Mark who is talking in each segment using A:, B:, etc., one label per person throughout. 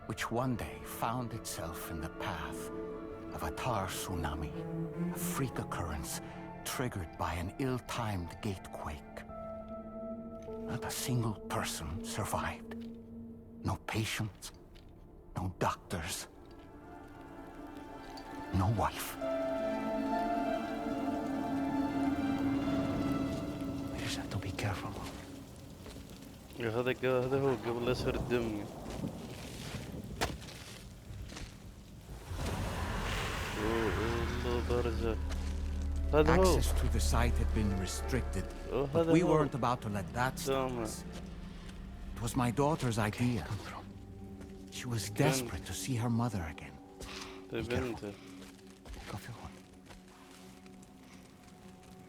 A: which one day found itself in the path of a tar tsunami, a freak occurrence triggered by an ill-timed gatequake. Not a single person survived. No patients, no doctors, no wife. We just have to be careful.
B: هذا هو قبل لا يصير الدم.
A: Access to the site had been restricted, but we weren't about to let that stop us. It was my daughter's idea. She was desperate to see her mother again. Be careful.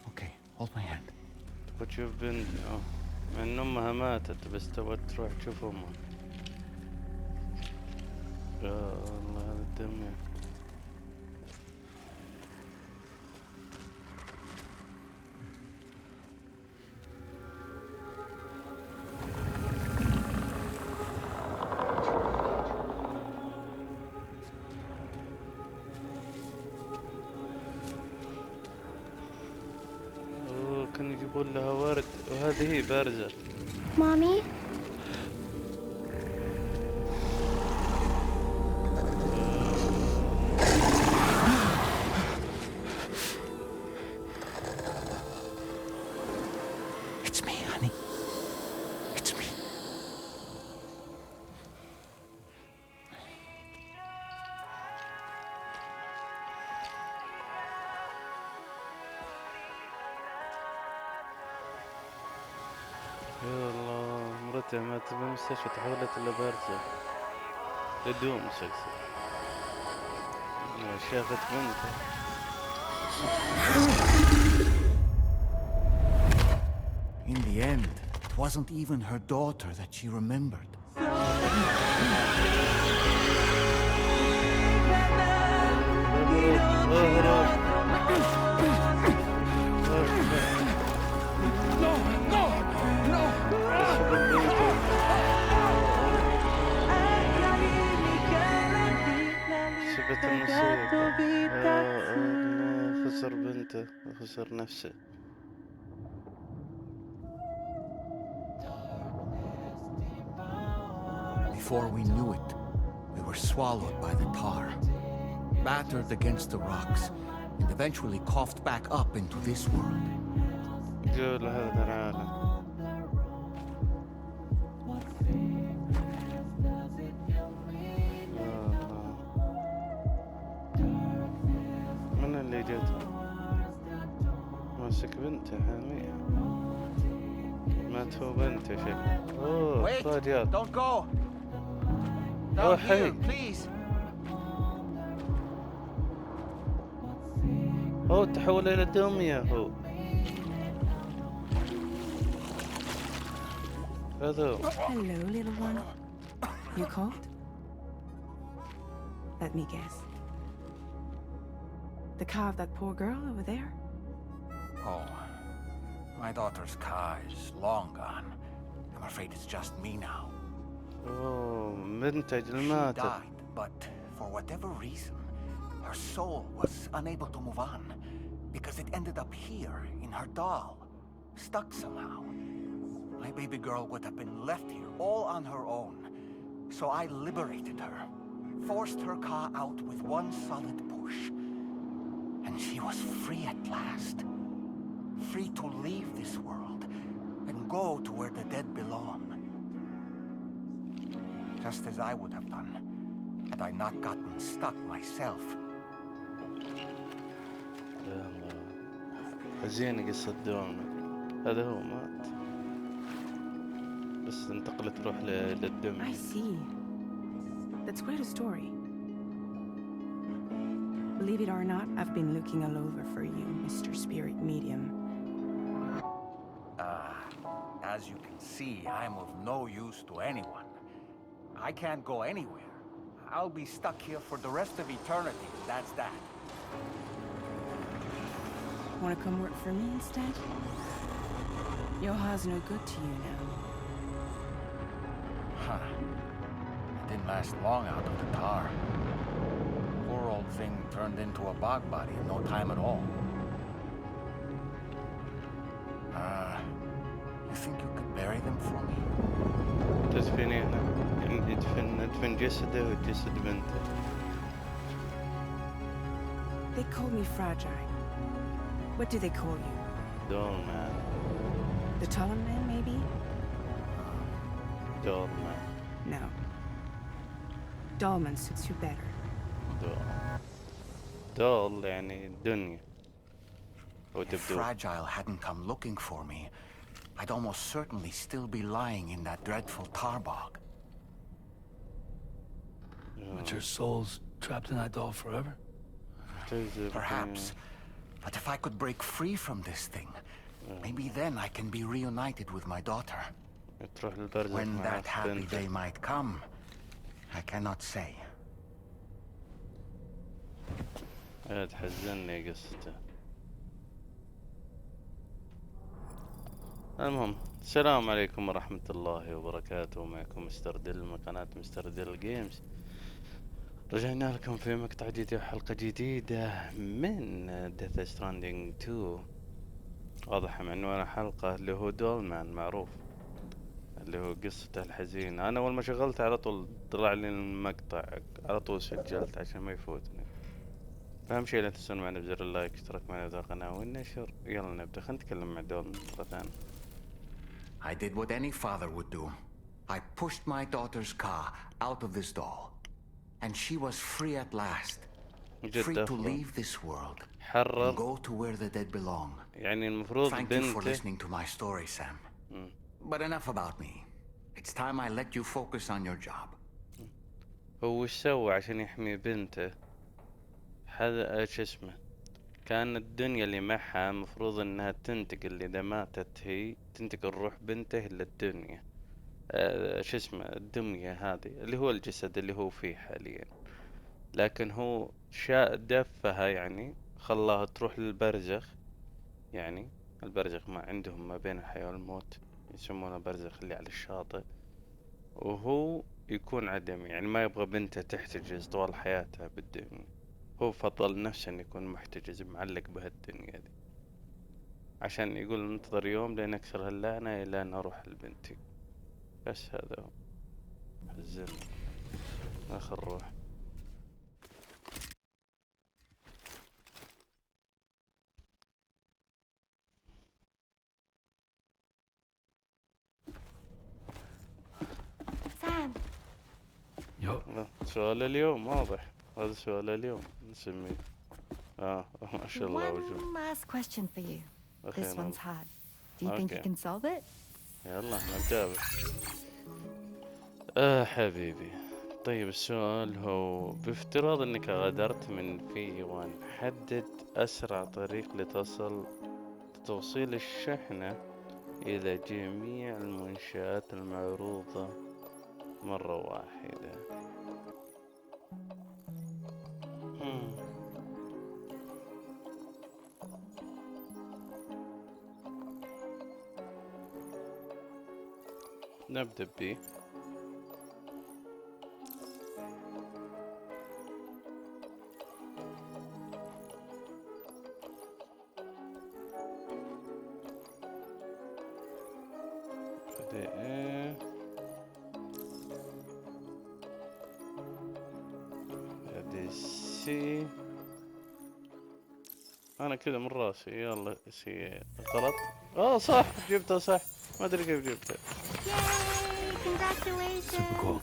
A: Okay, hold my hand.
B: وتشوف بنت مع ان امها ماتت بس تبغى تروح تشوف امها. يا الله هذا الدم. كان يجيبون لها ورد وهذه هي بارزة.
C: مامي
A: It's me, honey. It's me.
B: يا الله مرتها ماتت بالمستشفى تحولت إلى بارزة لدوم سلسل. شافت بنتها.
A: In the end, it wasn't even her daughter that she remembered.
B: شفت المصيبة. خسر بنته وخسر نفسه.
A: Before we knew it, we were swallowed by the tar, battered against the rocks, and eventually coughed back up into this world.
B: جول هذا العالم. من اللي جت؟ ماسك بنته حامية. مات هو بنته شكله.
A: Wait!
B: رجال.
A: Don't go! Down here, please!
B: تحول إلى دمية هو. هذا.
D: Hello, little one. You cold? Let me guess. The car of that poor girl over there?
A: Oh, my daughter's car is long gone. I'm afraid it's just me now.
B: منتج
A: She
B: الماتت.
A: died, but for whatever reason, her soul was unable to move on because it ended up here in her doll, stuck somehow. My baby girl would have been left here all on her own, so I liberated her, forced her car out with one solid push, and she was free at last. Free to leave this world and go to where the dead belong. Just as I would have done had I not gotten stuck myself.
B: يا الله حزينة قصة دوم. هذا هو مات بس انتقلت روح للدم.
D: I see. That's quite a story. Believe it or not, I've been looking all over for you, Mr. Spirit Medium.
A: As you can see, I'm of no use to anyone. I can't go anywhere. I'll be stuck here for the rest of eternity, that's that.
D: Want to come work for me instead? Yoha's no good to you now.
A: Huh. didn't last long out of the tar. Poor old thing turned into a bog body in no time at all. You think you could bury them for me?
B: تدفنينه يعني ندفن جسده وجسد بنته.
D: They call me fragile. What do they call you?
B: دولمان.
D: The taller man, maybe?
B: دولمان.
D: No. Dolman suits you better.
B: دول يعني الدنيا.
A: If Fragile hadn't come looking for me, I'd almost certainly still be lying in that dreadful tar bog.
C: But your soul's trapped in that doll forever?
A: Perhaps. But if I could break free from this thing, maybe then I can be reunited with my daughter. When that happy day might come, I cannot say.
B: تحزنني قصته. المهم، السلام عليكم ورحمة الله وبركاته. معكم مستر دل من قناة مستر دل جيمز. رجعنا لكم في مقطع جديد وحلقة جديدة من Death Stranding 2. واضح من عنوان الحلقة اللي هو دولمان معروف، اللي هو قصته الحزينة. أنا أول ما شغلت على طول طلع لي المقطع، على طول سجلت عشان ما يفوتني. أهم شيء لا تنسون معنا بزر اللايك، اشتراك معنا في القناة والنشر. يلا نبدأ، خلينا نتكلم مع دولمان مرة ثانية.
A: I did what any father would do. I pushed my daughter's car out of this doll. And she was free at last. Free to leave this world and go to where the dead belong.
B: يعني المفروض
A: Thank you for listening to my story, Sam. But enough about me. It's time I let you focus on your job.
B: هو وش سوى عشان يحمي بنته؟ هذا ايش اسمه؟ كان الدنيا اللي معها مفروض انها تنتقل، اذا ماتت هي تنتقل روح بنته للدنيا. شو اسمه الدمية هذه اللي هو الجسد اللي هو فيه حاليا، لكن هو شاء دفها، يعني خلاها تروح للبرزخ. يعني البرزخ ما عندهم ما بين الحياة والموت، يسمونه برزخ اللي على الشاطئ، وهو يكون عدمي، يعني ما يبغى بنته تحتجز طوال حياتها بالدنيا. هو فضل نفسه انه يكون محتجز معلق بهالدنيا دي، عشان يقول ننتظر يوم لين اكسر هاللعنة الى ان اروح لبنتي. بس هذا هو حزن. اخر روح.
E: سام.
B: سؤال اليوم واضح، هذا سؤال اليوم نسميه. ما شاء الله وجوه.
E: One last question for you. This one's hard. Do you think you can solve it?
B: يلا نتابع. حبيبي. طيب السؤال هو: بافتراض انك غادرت من في 1، حدد اسرع طريق لتوصيل الشحنة الى جميع المنشآت المعروضة مرة واحدة. نبدأ بي. سي. انا كذا من راسي. يلا سي غلط. صح، جبتها صح. ما ادري كيف جبتها.
E: Congratulations.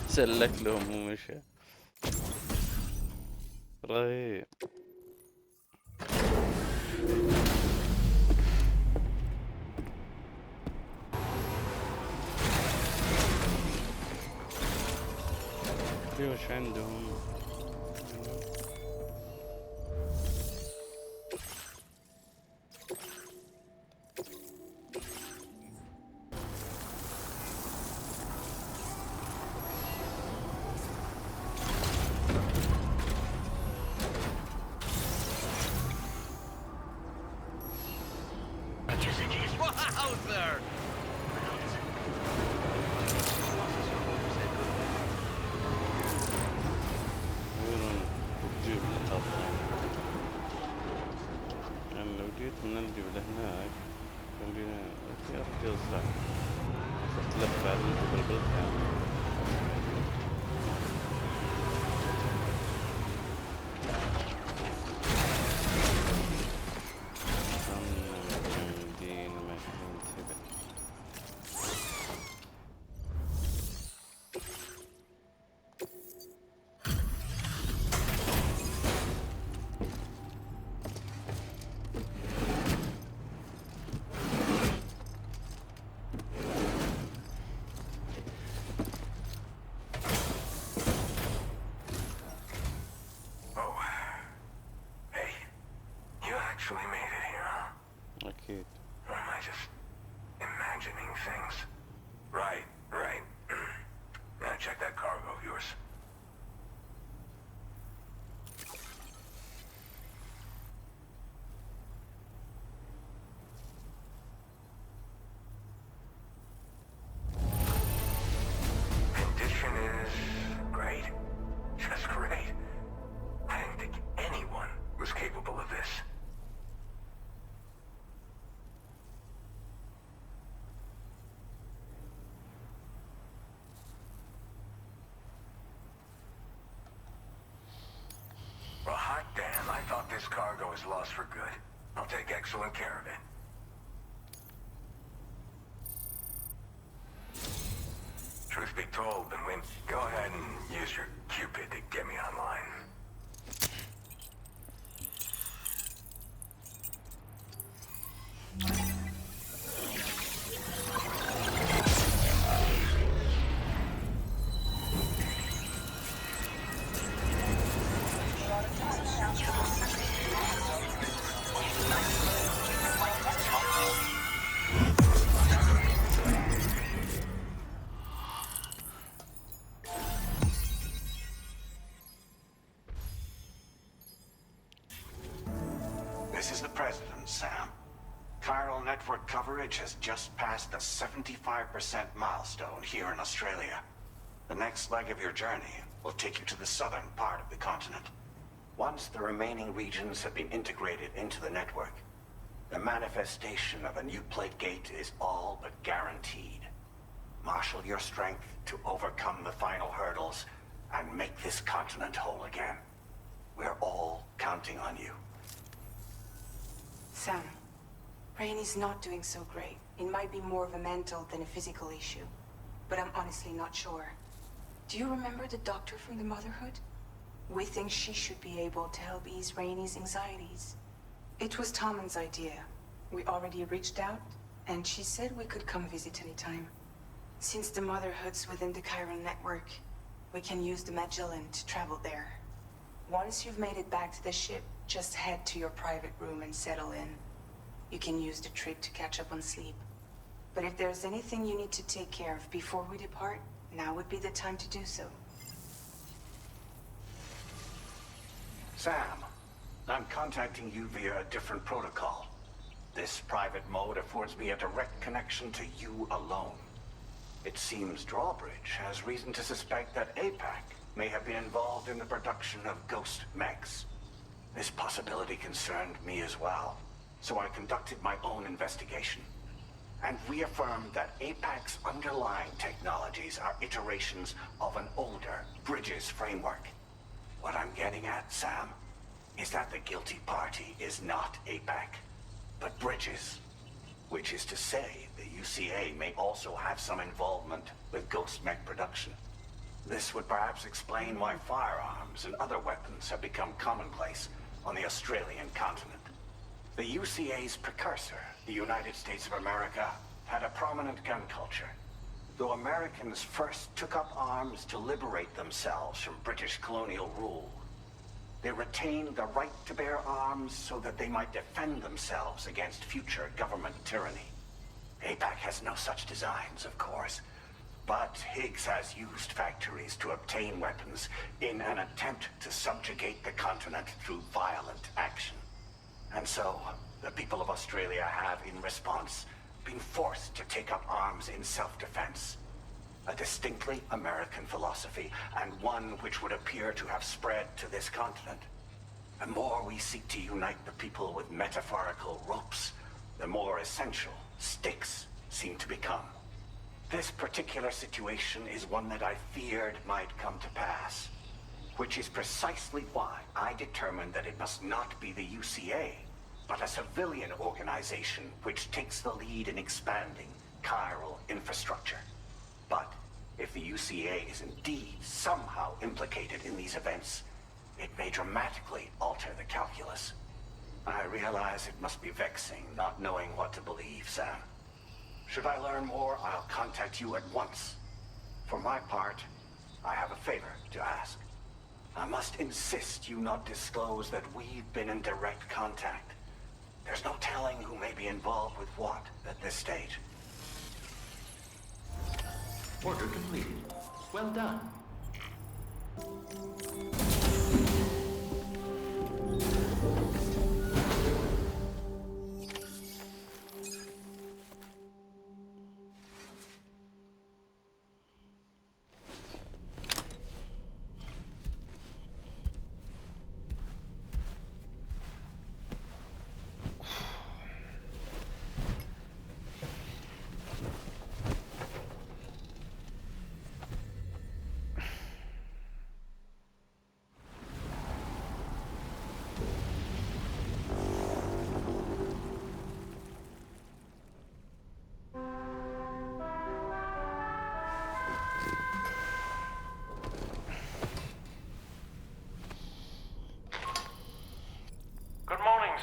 B: سلك لهم ومشى. رهيب. وش عندهم؟ صح. صرت لف على الجبل بالكامل.
F: Actually made it here, huh?
B: أكيد.
F: Or am I just imagining things? Right. Now check that cargo of yours. Condition is great. Just great. I didn't think anyone was capable of this. Well, hot damn, I thought this cargo was lost for good. I'll take excellent care of it. Truth be told, Dlman, go ahead and use your Cupid to get me online.
G: This is the President, Sam. Chiral network coverage has just passed the 75% milestone here in Australia. The next leg of your journey will take you to the southern part of the continent. Once the remaining regions have been integrated into the network, the manifestation of a new plate gate is all but guaranteed. Marshal your strength to overcome the final hurdles and make this continent whole again. We're all counting on you.
D: Sam, Rainy's not doing so great. It might be more of a mental than a physical issue, but I'm honestly not sure. Do you remember the doctor from the Motherhood? We think she should be able to help ease Rainy's anxieties. It was Tommen's idea. We already reached out, and she said we could come visit anytime. Since the Motherhood's within the Chiral network, we can use the Magellan to travel there. Once you've made it back to the ship, just head to your private room and settle in. You can use the trip to catch up on sleep. But if there's anything you need to take care of before we depart, now would be the time to do so.
G: Sam, I'm contacting you via a different protocol. This private mode affords me a direct connection to you alone. It seems Drawbridge has reason to suspect that APAC may have been involved in the production of ghost mechs. This possibility concerned me as well, so I conducted my own investigation and reaffirmed that APAC's underlying technologies are iterations of an older Bridges framework. What I'm getting at, Sam, is that the guilty party is not APAC, but Bridges, which is to say the UCA may also have some involvement with ghost mech production. This would perhaps explain why firearms and other weapons have become commonplace on the Australian continent. The UCA's precursor, the United States of America, had a prominent gun culture. Though Americans first took up arms to liberate themselves from British colonial rule, they retained the right to bear arms so that they might defend themselves against future government tyranny. APAC has no such designs, of course, but Higgs has used factories to obtain weapons in an attempt to subjugate the continent through violent action. And so, the people of Australia have, in response, been forced to take up arms in self-defense. A distinctly American philosophy, and one which would appear to have spread to this continent. The more we seek to unite the people with metaphorical ropes, the more essential sticks, seem to become. This particular situation is one that I feared might come to pass, which is precisely why I determined that it must not be the UCA, but a civilian organization which takes the lead in expanding chiral infrastructure. But if the UCA is indeed somehow implicated in these events, it may dramatically alter the calculus. I realize it must be vexing not knowing what to believe, Sam. Should I learn more, I'll contact you at once. For my part, I have a favor to ask. I must insist you not disclose that we've been in direct contact. There's no telling who may be involved with what at this stage.
H: Order completed. Well done.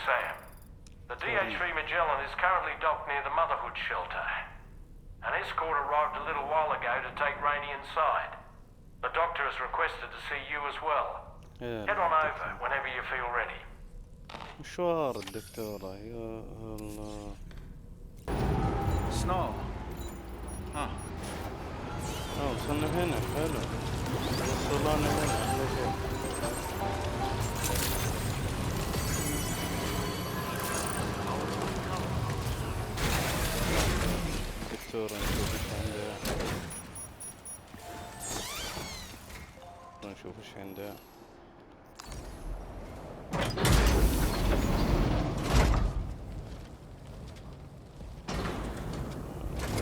F: Sam. The DH-3 Magellan is currently docked near the Motherhood shelter. An escort arrived a little while ago to take Rainey inside. The doctor has requested to see you as well. Head on over whenever you feel ready.
B: مشوار الدكتورة يا الله.
A: Snow. Huh.
B: وصلنا هنا حلو. وصلنا هنا أحلى شيء. دكتورة نشوف ايش عندها. نشوف ايش عندها.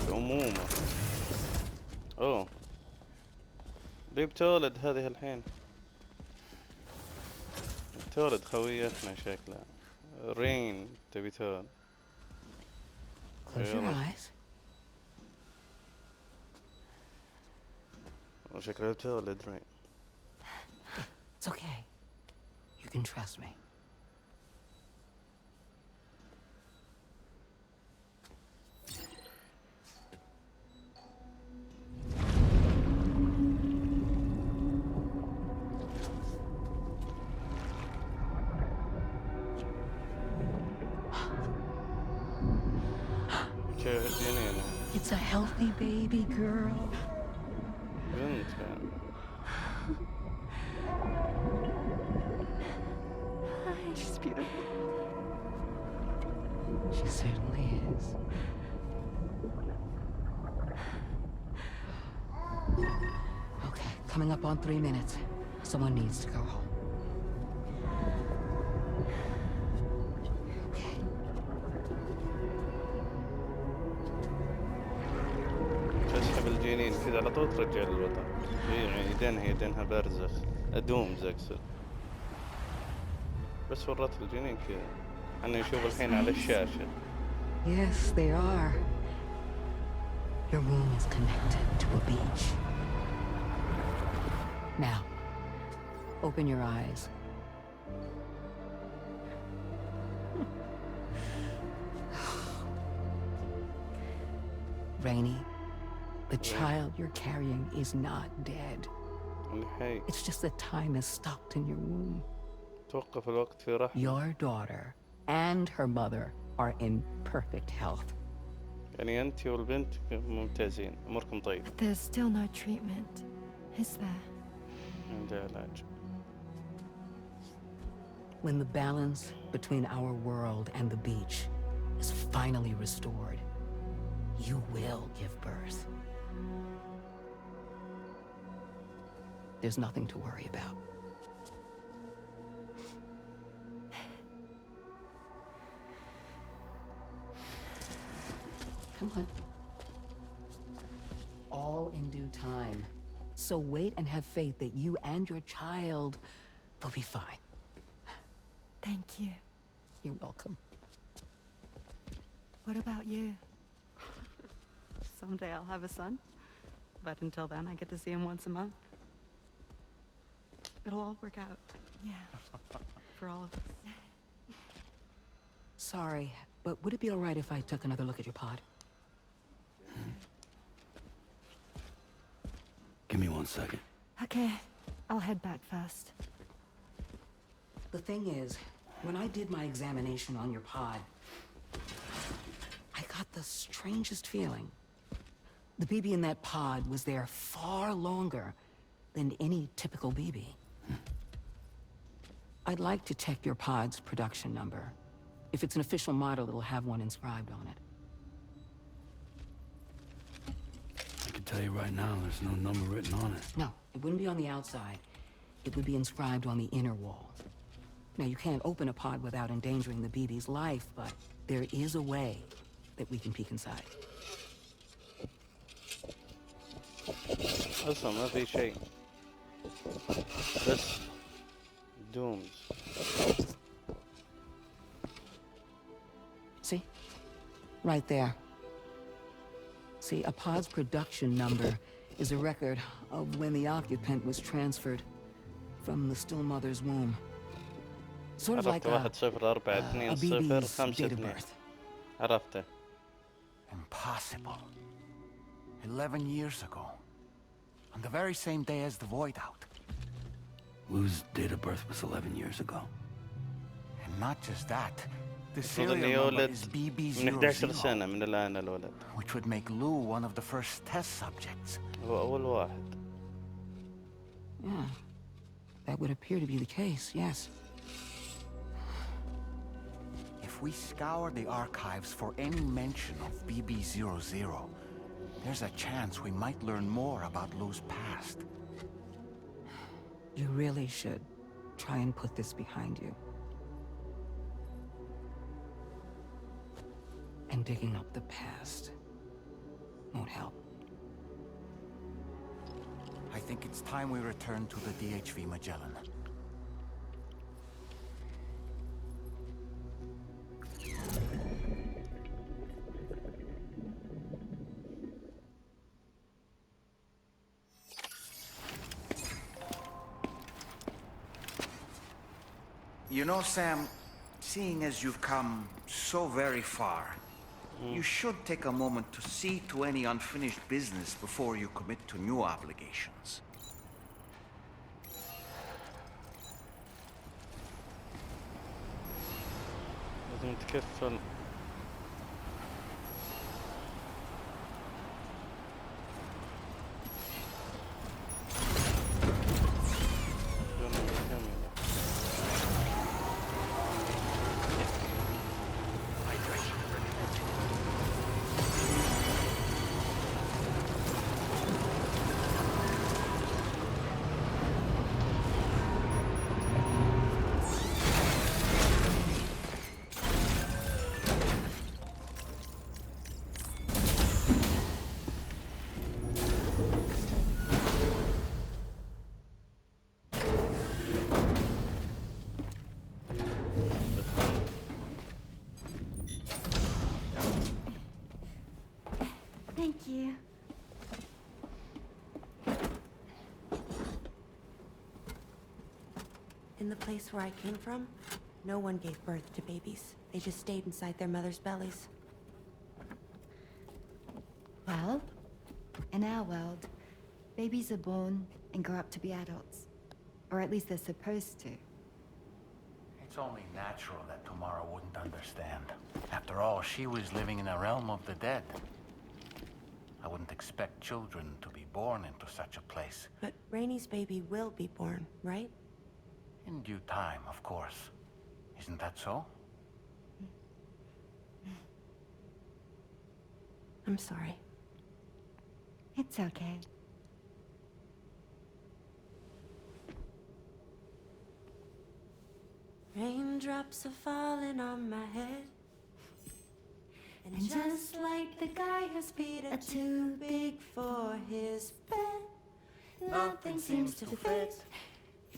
B: الأمومة. اوه ليه بتولد هذه الحين؟ تولد خويتنا شكلها. رين تبي تولد.
I: Close your eyes.
B: وشكلها بتولد رين.
I: It's okay. You can trust me. It's a healthy baby girl. She's beautiful. She certainly is. Okay, coming up on 3 minutes. Someone needs to go home.
B: تسحب الجنين كذا على طول ترجع للوطن. هي يدينها بارزة. أدوم زكسل. بس ورت الجنين كذا. أنا نشوف الحين على الشاشة.
I: Yes, they are. Your womb is connected to a beach. Now, open your eyes. Rainey, the child you're carrying is not dead. It's just that time has stopped in your womb.
B: توقف الوقت في رحم.
I: Your daughter and her mother are in perfect health.
B: يعني أنت والبنت ممتازين، أموركم طيبة.
E: But there's still no treatment, is there?
B: عندها علاج.
I: When the balance between our world and the beach is finally restored, you will give birth. There's nothing to worry about. Come on. all in due time. So wait and have faith that you and your child will be fine.
E: Thank you.
I: You're welcome.
E: What about you? Someday I'll have a son. But until then, I get to see him once a month. It'll all work out. Yeah. For all of us.
I: Sorry, but would it be all right if I took another look at your pod?
C: Give me 1 second.
E: Okay. I'll head back first.
I: The thing is, when I did my examination on your pod, I got the strangest feeling. The BB in that pod was there far longer than any typical BB. I'd like to check your pod's production number. If it's an official model, it'll have one inscribed on it.
C: I can tell you right now, there's no number written on it.
I: No, it wouldn't be on the outside. It would be inscribed on the inner wall. Now, you can't open a pod without endangering the BB's life, but there is a way that we can peek inside.
B: اصلا ما في شيء بس dooms.
I: See? Right there. See, a pod's production number is a record of when the occupant was transferred from the still mother's womb. Sort of like
B: عرفت
I: a
B: 104 2 0
I: BB's
B: 5
I: date of
B: 2
I: birth.
B: عرفته.
A: Impossible. 11 years ago. On the very same day as the void out.
C: Lou's date of birth was 11 years ago.
A: And not just that. The
B: المفروض انه
A: serial number
B: يولد
A: is
B: من 11
A: BB00,
B: سنة من الآن الولد.
A: which would make Lou one of the first test subjects.
B: هو أول واحد.
I: Yeah. That would appear to be the case, yes.
A: If we scour the archives for any mention of BB00, there's a chance we might learn more about Lou's past.
I: You really should try and put this behind you. And digging up the past won't help.
A: I think it's time we return to the DHV Magellan. You know, Sam, seeing as you've come so very far, you should take a moment to see to any unfinished business before you commit to new obligations.
B: لازم تكفل.
E: Thank you.
J: In the place where I came from, no one gave birth to babies. They just stayed inside their mother's bellies.
E: Well, in our world, babies are born and grow up to be adults. Or at least they're supposed to.
A: It's only natural that Tamara wouldn't understand. After all, she was living in a realm of the dead. I wouldn't expect children to be born into such a place.
J: But Rainey's baby will be born, right?
A: In due time, of course. Isn't that so?
J: I'm sorry.
E: It's okay.
J: Raindrops are falling on my head, And just like the guy whose feet are too big for his bed, nothing seems to fit.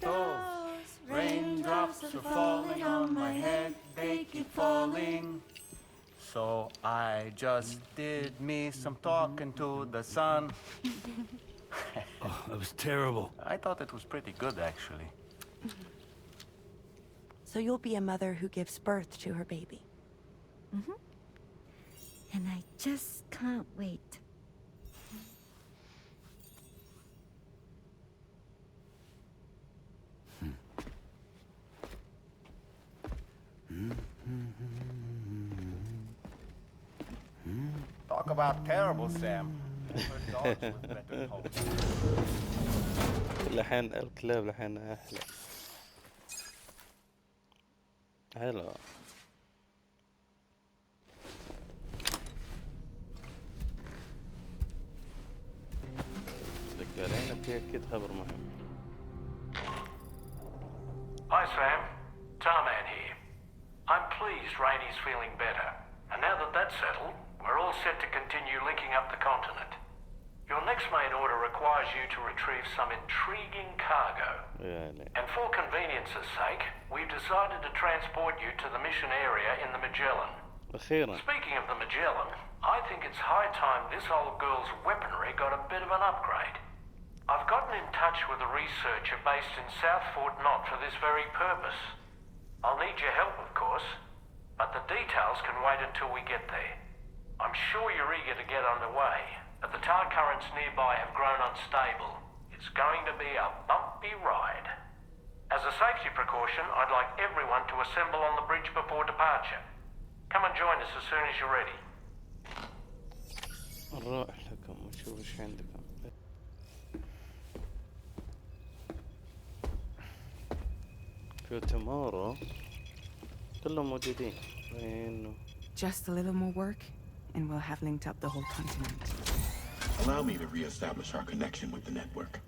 J: Those raindrops are falling on my head, they keep falling.
A: So I just did me some talking to the sun.
C: Oh, that was terrible.
A: I thought it was pretty good, actually.
J: So you'll be a mother who gives birth to her baby.
E: Mm-hmm. And I just can't wait.
A: Talk about terrible, Sam. Her dogs with better homes.
B: الحين الكلاب الحين أحلى. حلو. ذكرينا في أكيد خبر مهم.
F: Hi, Sam. Tarman here. I'm pleased Rainey's feeling better. And now that that's settled, we're all set to continue linking up the continent. Your next main order requires you to retrieve some intriguing cargo.
B: يعني.
F: And for convenience's sake, we've decided to transport you to the mission area in the Magellan.
B: أخيرا.
F: Speaking of the Magellan, I think it's high time this old girl's weaponry got a bit of an upgrade. I've gotten in touch with a researcher based in South Fort Knott for this very purpose. I'll need your help, of course, but the details can wait until we get there. I'm sure you're eager to get underway, but the tar currents nearby have grown unstable. It's going to be a bumpy ride. As a safety precaution, I'd like everyone to assemble on the bridge before departure. Come and join us as soon as you're ready.
B: نروح لكم ونشوف ايش عندكم. في tomorrow كلهم موجودين. إنه
K: Just a little more work, and we'll have linked up the whole continent.
L: Allow me to re-establish our connection with the network.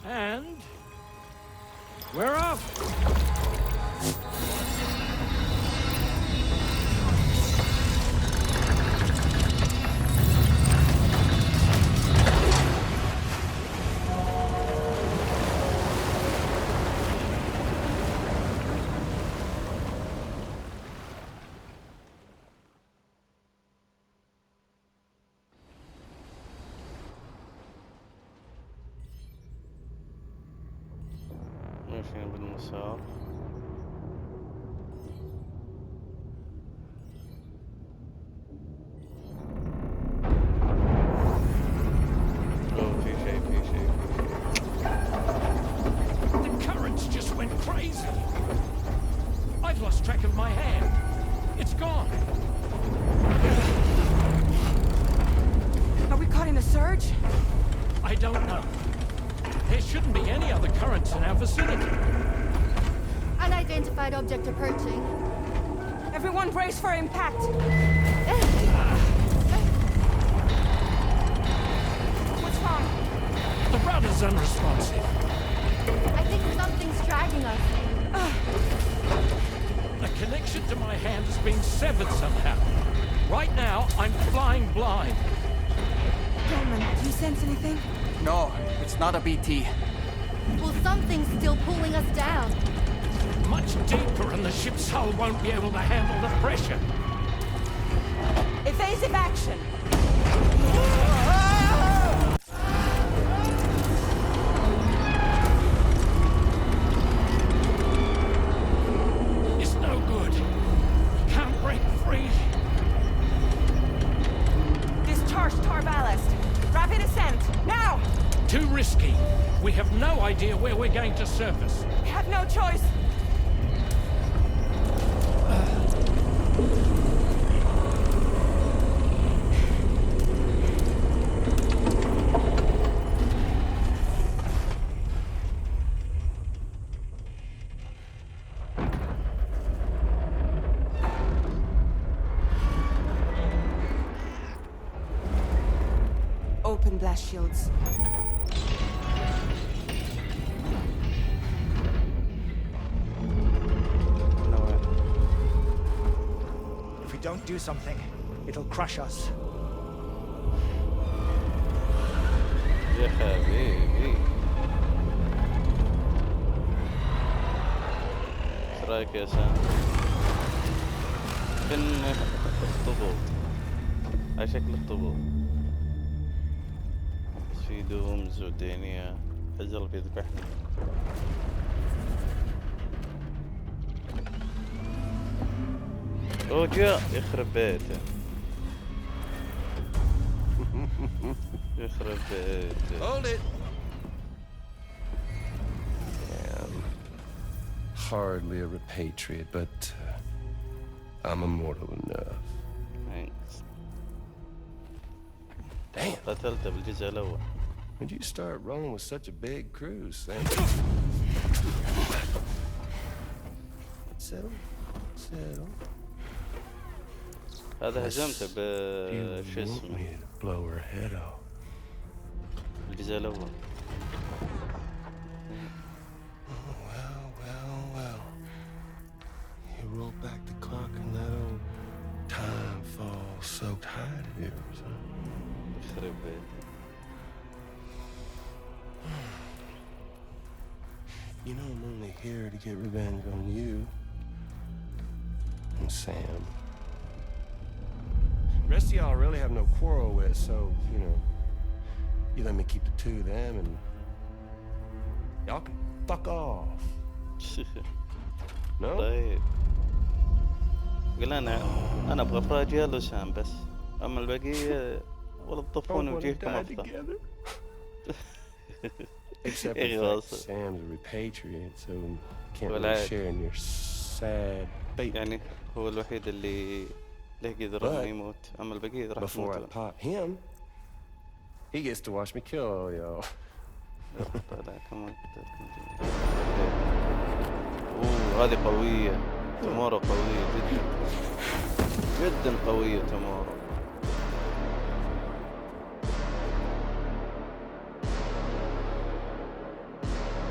F: And we're off!
B: ماشيين بالمسار. في شيء.
F: The currents just went crazy. I've lost track of my hand. It's gone.
K: Are we caught in a surge?
F: I don't know. There shouldn't be any other currents in our vicinity.
E: Unidentified object approaching.
K: Everyone brace for impact. What's wrong?
F: The rudder's unresponsive.
E: I think something's dragging us.
F: The connection to my hand has been severed somehow. Right now, I'm flying blind.
K: Dillman, do you sense anything?
A: No, it's not a BT.
E: Well, something's still pulling us down.
F: Much deeper, and the ship's hull won't be able to handle the pressure.
K: Evasive action!
F: It's no good. Can't break free.
K: Discharge tar ballast. Rapid ascent, now!
F: Too risky. We have no idea where we're going to surface.
K: We have no choice. Open blast shields.
M: don't do something, it'll crush us.
B: يا حبيبي ايش رايك يا سام؟ كأنه اخطبوط على شكل اخطبوط بس في دومز ودنيا حجر بيذبحني. اوه جاء يخرب بيته يخرب بيته.
N: Hold it. Hardly a repatriate, but I'm immortal enough.
B: Thanks.
N: Damn.
B: قتلته بالجزء الأول.
N: When'd you start rolling with such a big crew, Sam? Settle. Settle.
B: هذا هزمته بشو اسمه
N: blow her head off.
B: الجزء الأول.
N: Well. You roll back the clock and let old time fall soaked hide of yours, huh?
B: يخرب بيته.
N: You know I'm only here to get revenge on you and Sam. Rest of y'all really have no quarrel with, so, you know, you let me keep the two of them and y'all can fuck off. No?
B: طيب قل أنا أبغى أفراج يالو سام بس، أما البقية ولا تطفون وجيهكم أفضل.
N: Except for Sam's a repatriate, so can't really share in your sad fate.
B: يعني هو الوحيد اللي له قدر إنه يموت، أما البقية راح
N: Before I
B: يموتون.
N: pop him, he gets to watch me kill all y'all.
B: لا كمان. أوه هذه قوية، تمارا قوية جدا جدا قوية تمارا.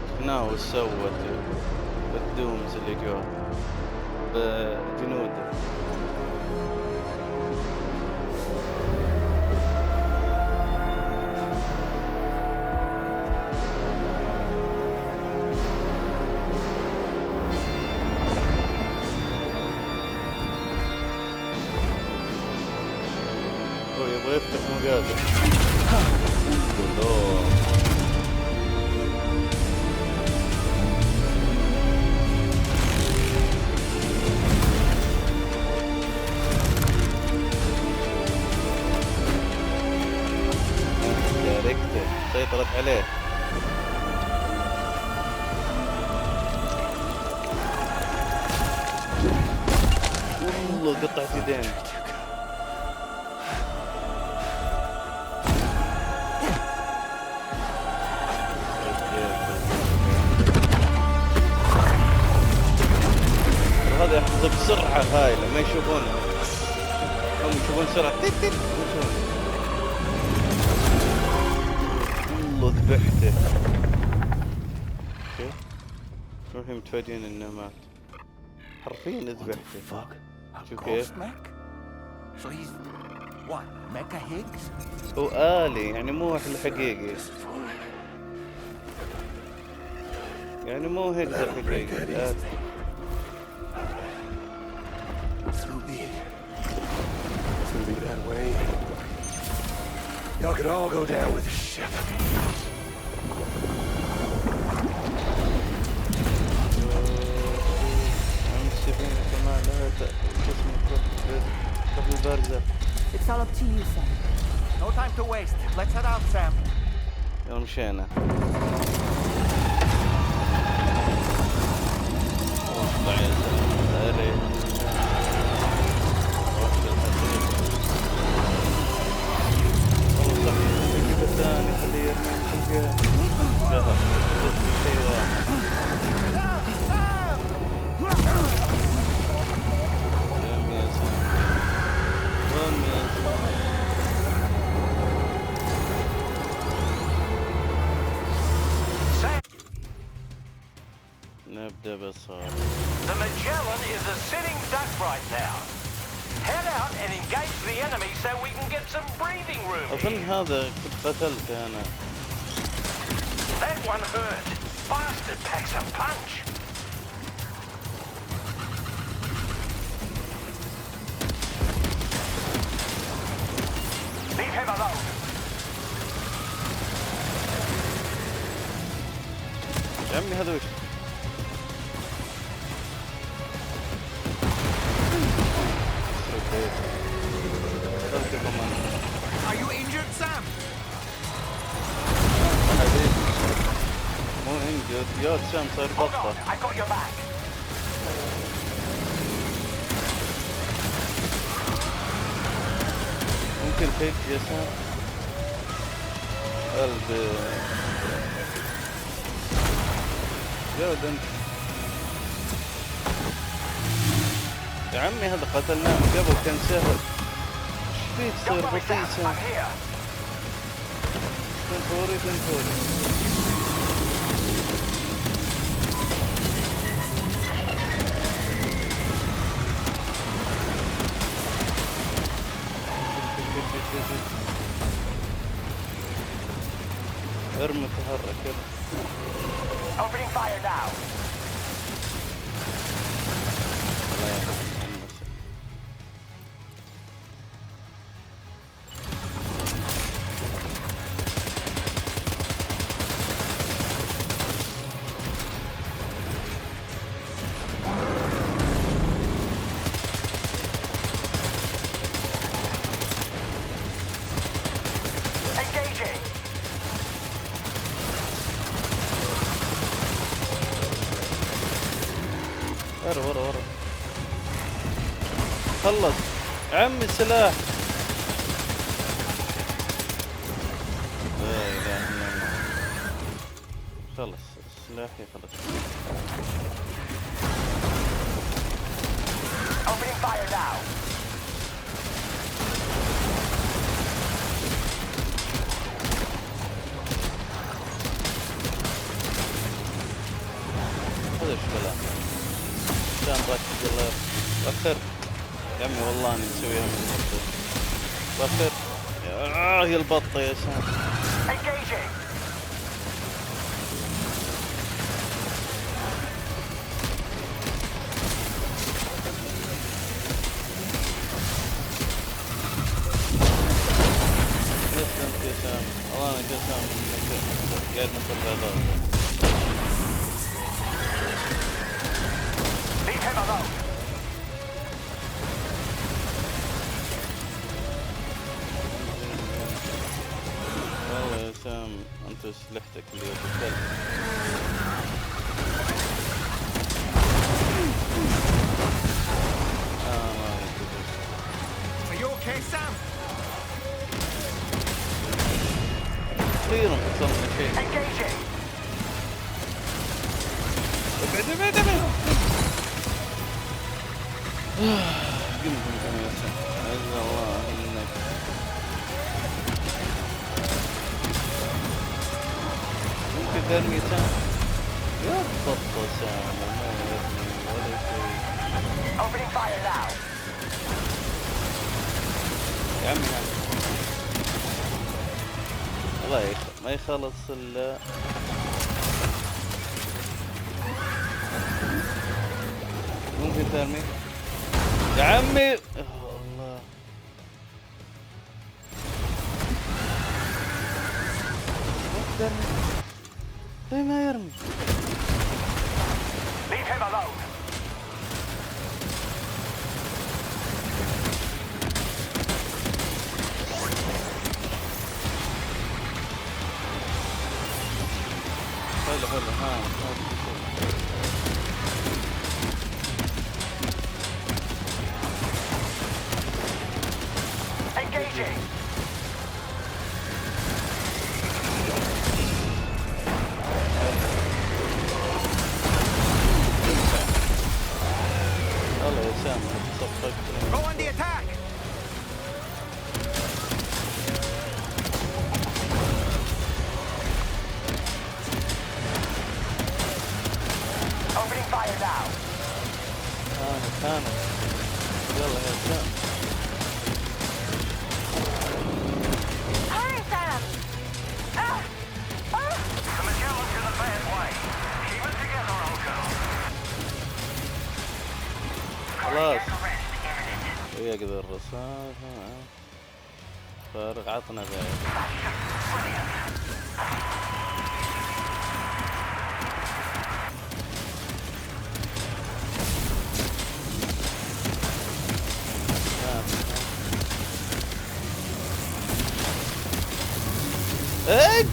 B: شفناه وش سوت بالدومز اللي جوا بجنوده. هو يبغى يفتح مقابل. الله سيطرت عليه. والله قطعت يدين. هذا يحفظ بسرعة هايلة ما يشوفونه، هم يشوفون سرعة والله ذبحته. كيف؟ روحي متفاجئين انه مات، حرفيا ذبحته. شوف كيف؟
A: So he's what? Mecha Higgs?
B: هو آلي يعني مو الحقيقي، يعني مو هيجز الحقيقي.
N: It's gonna be that way. Y'all could all go down with the ship.
J: It's all up to you, Sam.
A: No time to waste. Let's head out, Sam.
B: يلا مشينا.
F: The Magellan is a sitting duck right now. Head engage the enemy so we can get some breathing room.
B: اظن هذا كنت قتلته انا.
F: That one hurt. Bastard packs a punch. Leave him alone.
B: يا عمي هذا وش؟
A: Are you injured, Sam?
B: مو انجد يا سام صار بطة.
F: I got your back.
B: ممكن فيك يا سام قلب يا ولد انت يا عمي هذا قتلناه من قبل كان سهل. ايش فيك تصير بطيء سام؟ تنفوري ارمي تحرك يلا.
F: Opening fire now. Engaging.
B: ورا خلص عمي السلاح. لا اله الا الله. خلص سلاحي خلص.
F: Opening fire now.
B: هذا ايش كلام؟ كان ركز الله وخر يا عمي والله اني مسويها من المرة. وخر يا البطة يا سام.
F: Engaging.
B: يسلمك يا سام. والله انا قسام انك قاعد نصر بيضاء.
F: Leave him alone.
B: والله يا سام انت اسلحتك اللي بالكلب. ما
A: Are you okay, Sam?
B: اخيرا حصلنا شيء.
F: Engaging.
B: ابعد قم يا سام. عز الله انك ممكن ترمي سام. يا بطة سام وما يرمي ولا شيء.
F: Opening fire now.
B: يا عمي هذا الله ما يخلص الا ممكن ترمي يا عمي. الله ما ترمي. طيب ما يرمي.
F: Leave him alone.
B: حلو ها
F: Engaging.
B: الله يا سام صفقت.
A: Go on the attack!
F: Opening fire now.
B: كانت يلا يا سام. خلاص ويقدر الرصاص فارغ عطنا غير اج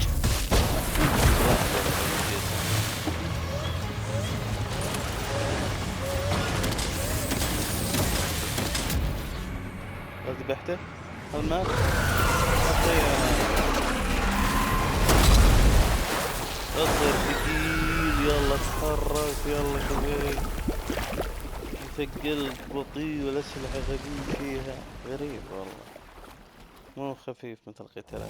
B: ذبحته المات اصبر ثقيل يلا تحرك يلا شوي ثقلت بطيء والاسلحة غبية فيها غريب والله مو خفيف مثل قتالات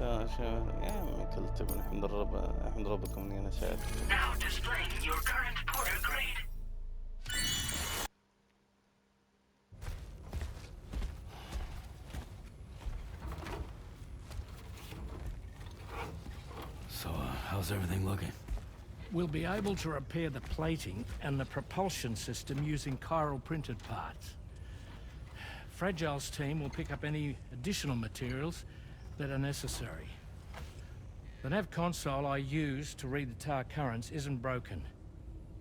B: لا شو يا عمي كل تبن احمد ربكم اني انا شايف
C: So, how's everything looking?
M: We'll be able to repair the plating and the propulsion system using chiral printed parts. Fragile's team will pick up any additional materials that are necessary. The nav console I use to read the tower currents isn't broken.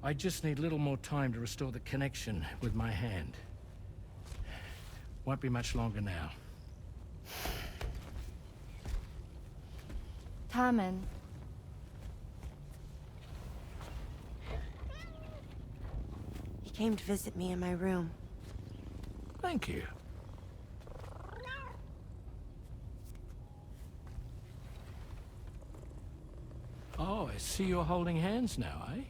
M: I just need a little more time to restore the connection with my hand. Won't be much longer now.
E: Tarman.
J: He came to visit me in my room.
M: Thank you. Oh, I see you're holding hands now, eh?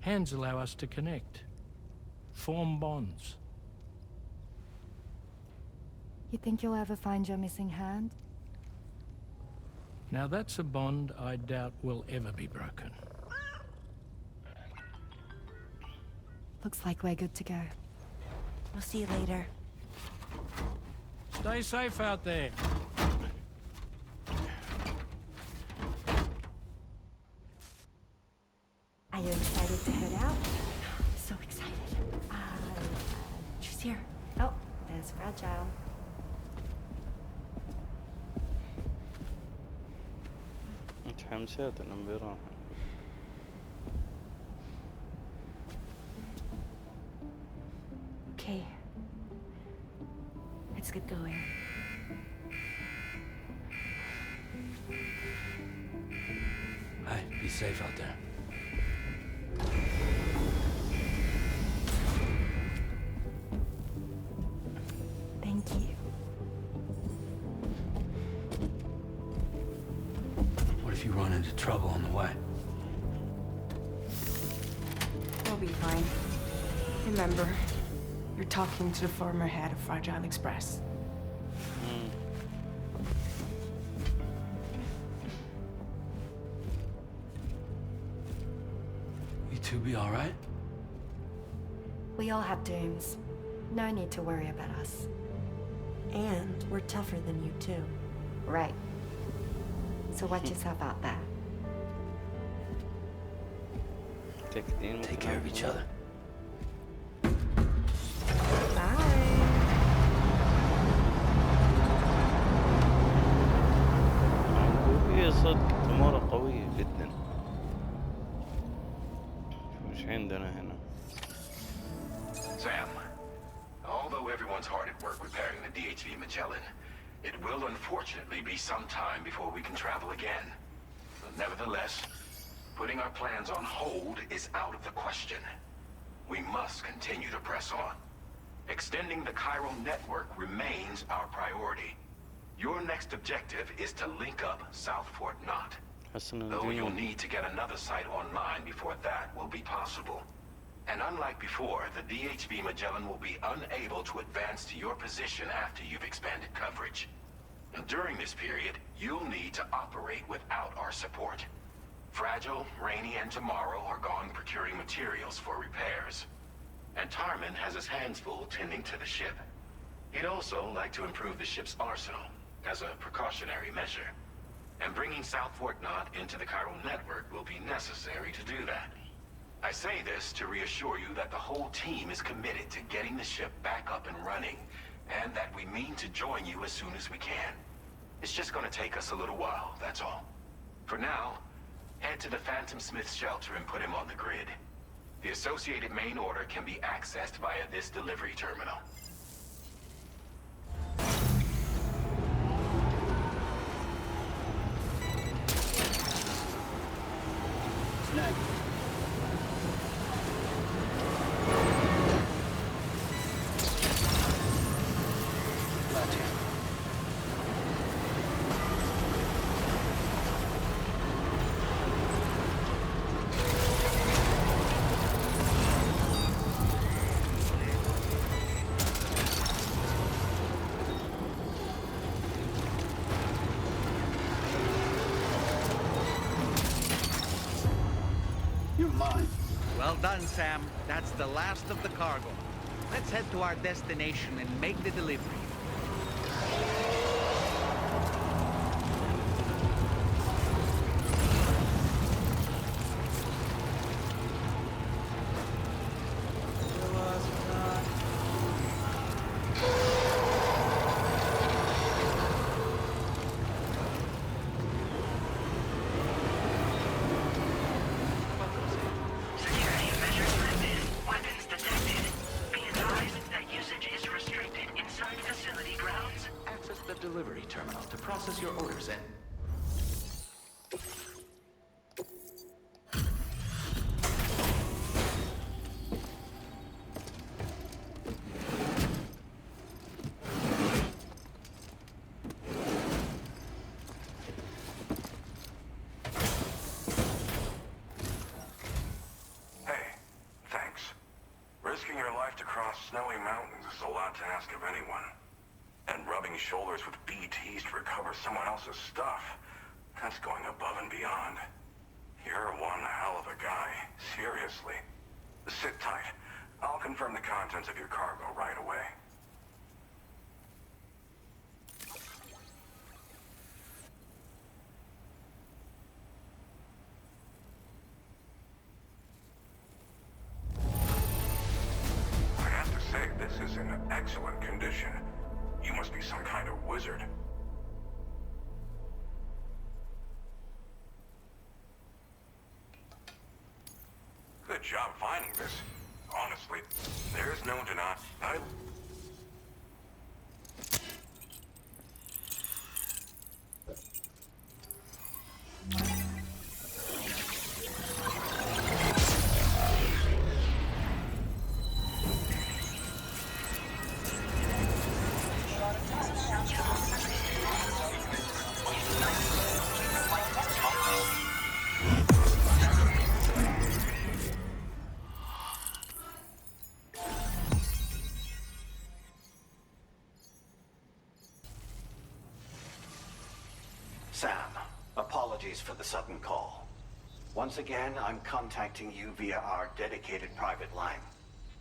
M: Hands allow us to connect, form bonds.
E: You think you'll ever find your missing hand?
M: Now that's a bond I doubt will ever be broken.
E: Looks like we're good to go.
J: We'll see you later.
M: Stay safe out there.
J: Are you excited to head out? So excited. She's here.
E: Oh, there's Fragile.
B: متحمسات انهم بيروحوا
J: Okay. Let's get going.
C: Hey, be safe out there.
J: Thank you.
C: What if you run into trouble on the way?
D: We'll be fine. Remember, you're talking to the former head of Fragile Express.
C: You two be all right?
E: We all have dooms. No need to worry about us.
J: And we're tougher than you too.
E: Right. So watch yourself out there.
C: Take care of each other.
B: هي صدق تمارة قوية جدا. وش عندنا هنا؟
L: Sam, although everyone's hard at work repairing the DHV Magellan, it will unfortunately be some time before we can travel again. But nevertheless, putting our plans on hold is out of the question. We must continue to press on. Extending the chiral network remains our priority. Your next objective is to link up South Fort Knot. Though you'll need to get another site online before that will be possible. And unlike before, the DHV Magellan will be unable to advance to your position after you've expanded coverage. And during this period, you'll need to operate without our support. Fragile, Rainy, and Tomorrow are gone procuring materials for repairs. And Tarman has his hands full tending to the ship. He'd also like to improve the ship's arsenal as a precautionary measure. And bringing South Fort Knot into the chiral network will be necessary to do that. I say this to reassure you that the whole team is committed to getting the ship back up and running, and that we mean to join you as soon as we can. It's just gonna take us a little while, that's all. For now, head to the Phantom Smith shelter and put him on the grid. The associated main order can be accessed via this delivery terminal.
C: Snag.
O: Well done, Sam. That's the last of the cargo. Let's head to our destination and make the delivery.
H: Delivery terminal to process your orders and...
P: Hey, thanks. Risking your life to cross snowy mountains is a lot to ask of anyone. And rubbing shoulders with BTs to recover someone else's stuff. That's going above and beyond. You're one hell of a guy. Seriously. Sit tight. I'll confirm the contents of your cargo right away. I have to say, this is in excellent condition. You must be some kind of wizard. Good job finding this. Honestly, there's no denying.
G: Sam, apologies for the sudden call. Once again, I'm contacting you via our dedicated private line.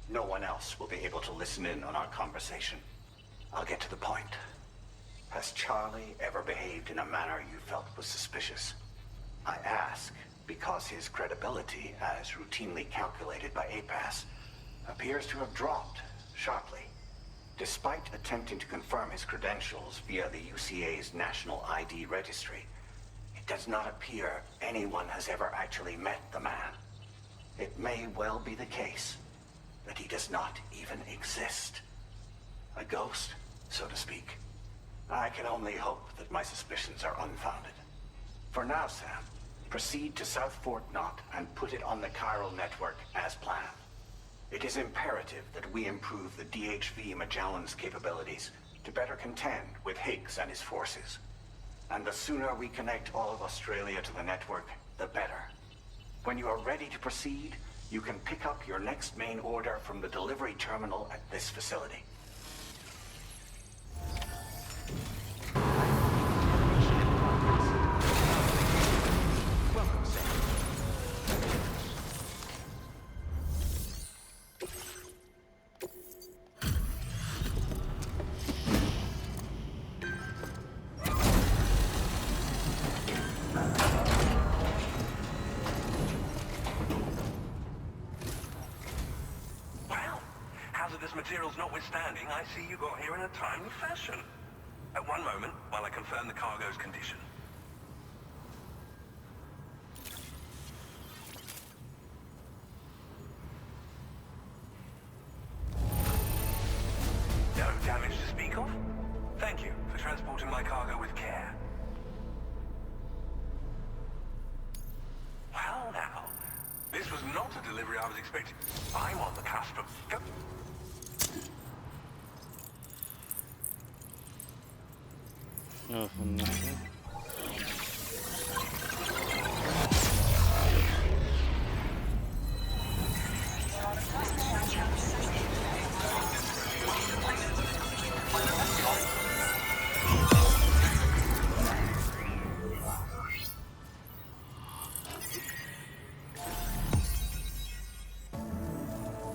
G: No one else will be able to listen in on our conversation. I'll get to the point. Has Charlie ever behaved in a manner you felt was suspicious? I ask because his credibility, as routinely calculated by APAS, appears to have dropped sharply. Despite attempting to confirm his credentials via the UCA's National ID Registry, it does not appear anyone has ever actually met the man. It may well be the case that he does not even exist. A ghost, so to speak. I can only hope that my suspicions are unfounded. For now, Sam, proceed to South Fort Knott and put it on the chiral network as planned. It is imperative that we improve the DHV Magellan's capabilities to better contend with Higgs and his forces. And the sooner we connect all of Australia to the network, the better. When you are ready to proceed, you can pick up your next main order from the delivery terminal at this facility.
H: Welcome, Sam.
F: hazardous materials notwithstanding, I see you got here in a timely fashion. At one moment, while I confirm the cargo's condition. No damage to speak of? Thank you for transporting my cargo with care. Well now, this was not a delivery I was expecting. I'm on the cusp of...
B: No, no.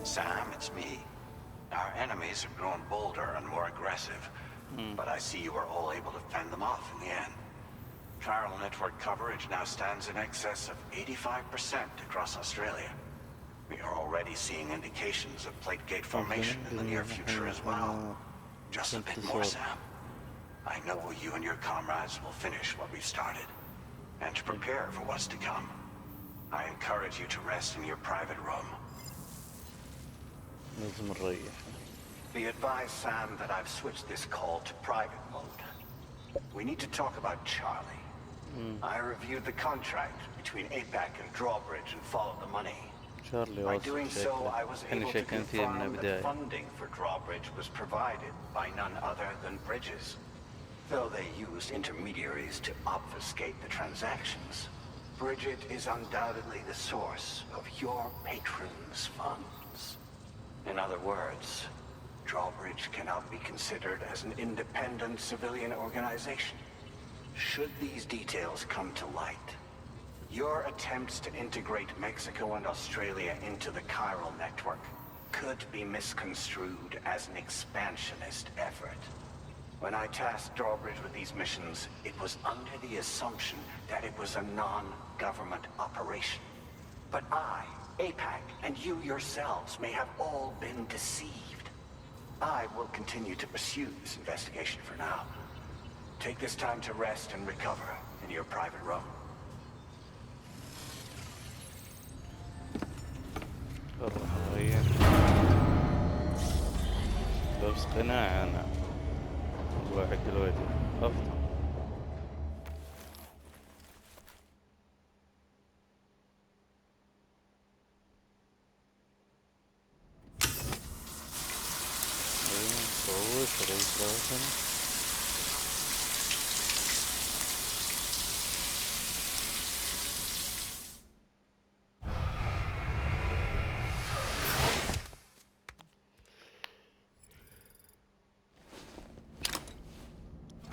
G: Sam, it's me. Our enemies have grown bolder and more aggressive, but I see you were all able to fend them off in the end. Chiral network coverage now stands in excess of 85% across Australia. We are already seeing indications of plate gate formation in the near future as well. Just a bit more, Sam. I know you and your comrades will finish what we've started, and to prepare for what's to come. I encourage you to rest in your private room. Be advised, Sam, that I've switched this call to private mode. We need to talk about Charlie. I reviewed the contract between APAC and Drawbridge and followed the money. By doing so, I was able to confirm that funding for Drawbridge was provided by none other than Bridges, though they used intermediaries to obfuscate the transactions. Bridget is undoubtedly the source of your patron's funds. In other words, Drawbridge cannot be considered as an independent civilian organization. Should these details come to light, your attempts to integrate Mexico and Australia into the chiral network could be misconstrued as an expansionist effort. When I tasked Drawbridge with these missions, it was under the assumption that it was a non-government operation. But I, APAC, and you yourselves may have all been deceived. I will continue to pursue this investigation for now. Take this time to rest and recover in your private room.
B: بس قناعة أنا الواحد دلوقتي أفضل.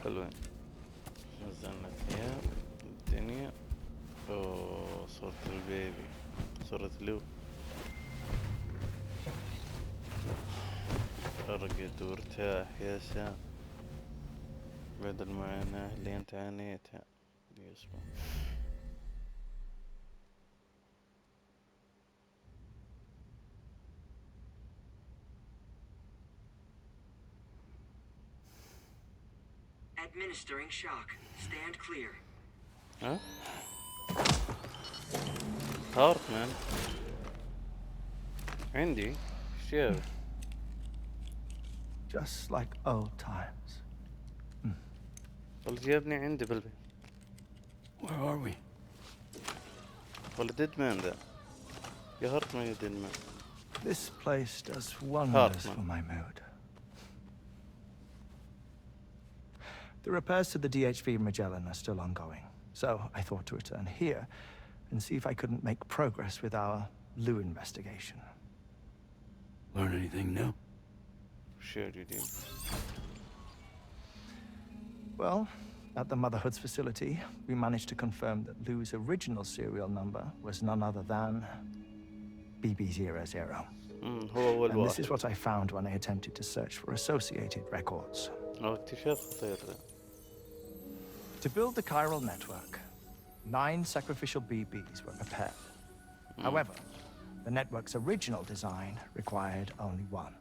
B: حلوين نزلنا الثياب الدنيا. اوه صورة البيبي، صورة لو ارقد وارتاح يا سام بعد المعاناة اللي انت عانيتها. يسمع
Q: Administering shock. Stand clear.
B: Huh? هارتمان عندي شيء.
R: Just like old times.
B: والله جابني عندي بالبيت.
C: Where are we?
B: والله ديدمان ذا. يا هارتمان يا ديدمان.
R: This place does wonders for my mood. The repairs to the DHV Magellan are still ongoing, so I thought to return here and see if I couldn't make progress with our Lou investigation.
C: Learn anything new?
B: Sure you did.
R: Well, at the Motherhood's facility, we managed to confirm that Lou's original serial number was none other than BB00. And this is what I found when I attempted to search for associated records. To build the chiral network, 9 sacrificial BBs were prepared. However, the network's original design required only 1.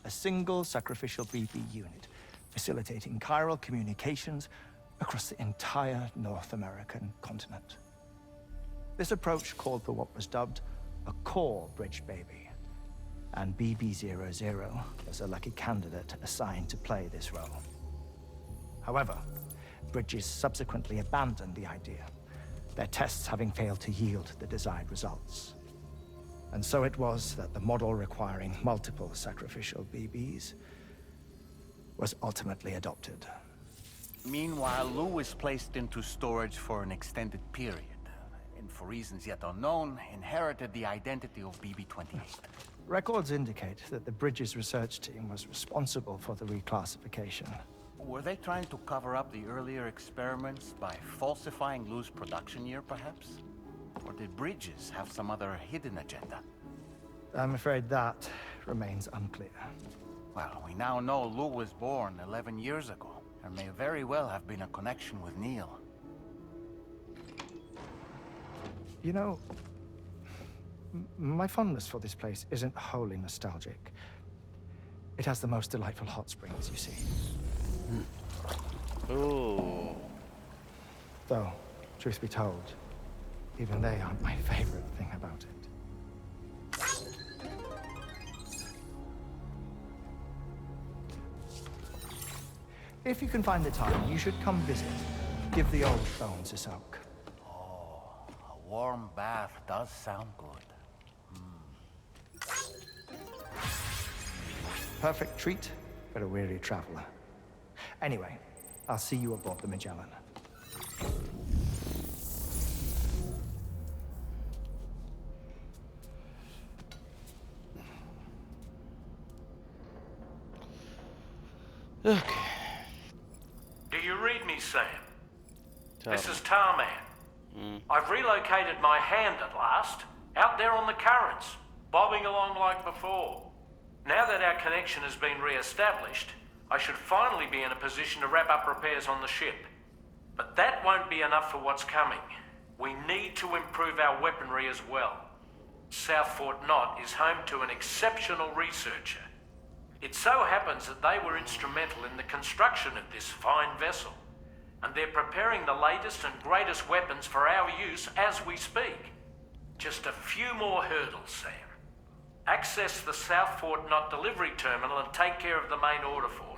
R: a single sacrificial BB unit, facilitating chiral communications across the entire North American continent. This approach called for what was dubbed a core bridge baby, and BB-00 was a lucky candidate assigned to play this role. However, Bridges subsequently abandoned the idea, their tests having failed to yield the desired results. And so it was that the model requiring multiple sacrificial BBs was ultimately adopted.
A: Meanwhile, Lou was placed into storage for an extended period, and for reasons yet unknown, inherited the identity of BB-28.
R: Records indicate that the Bridges research team was responsible for the reclassification.
A: Were they trying to cover up the earlier experiments by falsifying Lou's production year, perhaps? Or did Bridges have some other hidden agenda?
R: I'm afraid that remains unclear.
A: Well, we now know Lou was born 11 years ago. There may very well have been a connection with Neil.
R: You know, my fondness for this place isn't wholly nostalgic. It has the most delightful hot springs, you see.
B: Ooh.
R: Though, truth be told, even they aren't my favorite thing about it. If you can find the time, you should come visit. Give the old bones a soak.
A: Oh, a warm bath does sound good.
R: Perfect treat for a weary traveler. Anyway, I'll see you aboard the Magellan.
B: Okay.
F: Do you read me, Sam?
B: Tell
F: This
B: me.
F: is Tarman. I've relocated my hand at last, out there on the currents, bobbing along like before. Now that our connection has been re-established, I should finally be in a position to wrap up repairs on the ship. But that won't be enough for what's coming. We need to improve our weaponry as well. South Fort Knott is home to an exceptional researcher. It so happens that they were instrumental in the construction of this fine vessel, and they're preparing the latest and greatest weapons for our use as we speak. Just a few more hurdles, Sam. Access the South Fort Knott delivery terminal and take care of the main order for me.